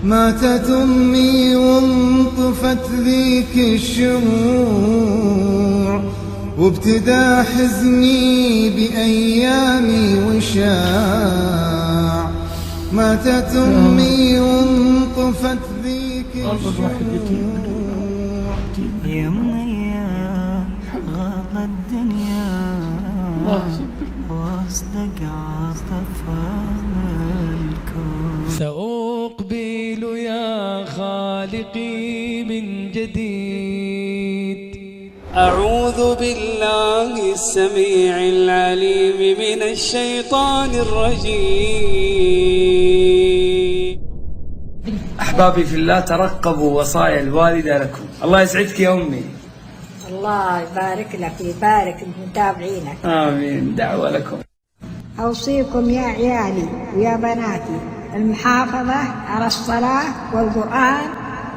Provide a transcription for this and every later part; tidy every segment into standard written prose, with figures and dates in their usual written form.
ماتت أمي وانطفت ذيك الشموع، وابتدى حزني بأيامي وشاع. ماتت أمي وانطفت ذيك الشموع. يا منيا غاب الدنيا واصدق عاطفة الكون. سأقبل يا خالقي من جديد، أعوذ بالله السميع العليم من الشيطان الرجيم. أحبابي في الله، ترقبوا وصايا الوالدة لكم. الله يسعدك يا أمي. الله يبارك لك ويبارك متابعينك. آمين. دعوة لكم. أوصيكم يا عيالي ويا بناتي المحافظة على الصلاة والقرآن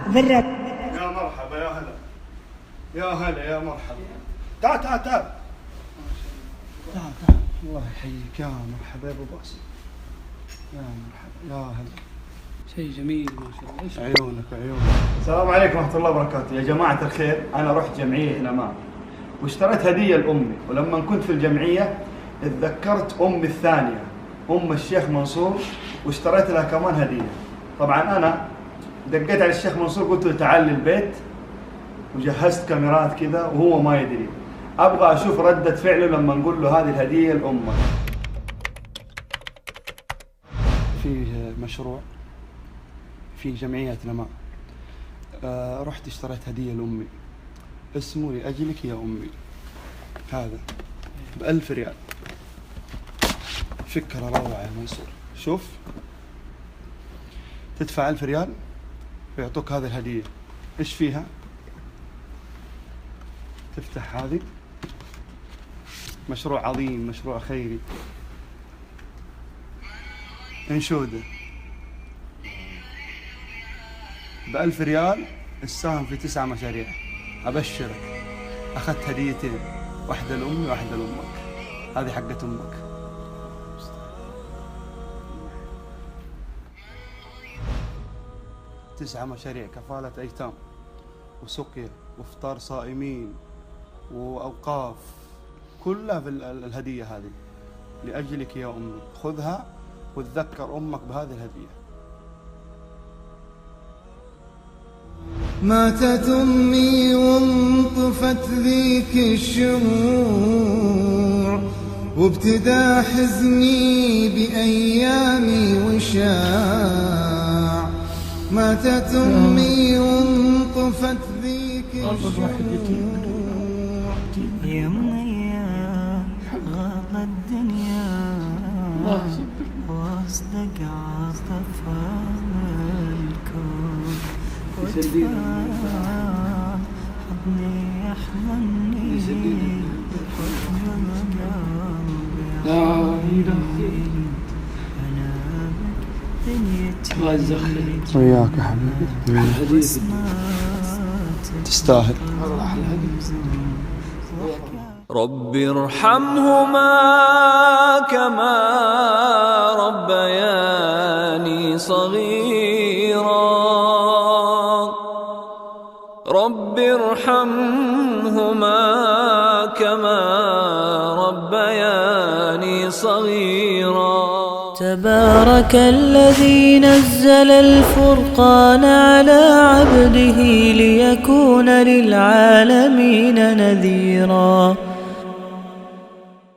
بالرد. يا مرحبا، يا هلا، يا هلا، يا مرحبا. تعال تعال تعال تعال تعال. الله يحييك. يا مرحبا يا ابو باسم. يا مرحبا، يا هلا. شيء جميل ما شاء الله. عيونك وعيونك. السلام عليكم ورحمة الله وبركاته. يا جماعة الخير، أنا رحت جمعية نماء واشتريت هدية لأمي، ولما كنت في الجمعية اتذكرت أمي الثانية أم الشيخ منصور واشتريت لها كمان هدية. طبعا أنا دقيت على الشيخ منصور قلت له تعال للبيت، وجهزت كاميرات كذا وهو ما يدري. أبغى أشوف ردة فعله لما نقول له هذه الهدية لأمك. فيه مشروع في جمعية نماء، رحت اشتريت هدية لأمي، اسمه لأجلك يا أمي. هذا ب1000 ريال. فكرة روعة يا منصور. شوف، تدفع 1000 ريال ويعطوك هذه الهدية. إيش فيها؟ تفتح هذه، مشروع عظيم، مشروع خيري، انشودة ب1000 ريال. السهم في 9 مشاريع. أبشرك، أخذت هديتين، واحدة لأمي واحدة لأمك. هذه حقة أمك. 9 مشاريع: كفالة أيتام، وسقيا، وإفطار صائمين، وأوقاف، كلها في الهدية هذه لأجلك يا أمي. خذها وتذكر أمك بهذه الهدية. ماتت أمي وانطفت ذيك الشموع، وابتدى حزني بأيامي وشاع. ماتت أمي وانطفت ذيك الشموع. يا منيا غاب الدنيا واصدق عاطفة الكون. حضني يحضني حضن قلبي. لا إله أنا بك دنيتي. الله يجزاك وياك يا حبيبي. تستاهل. رب ارحمهما كما ربياني صغيرا. رب ارحمهما كما ربياني صغيرا. تبارك الذي نزل الفرقان على عبده ليكون للعالمين نذيرا.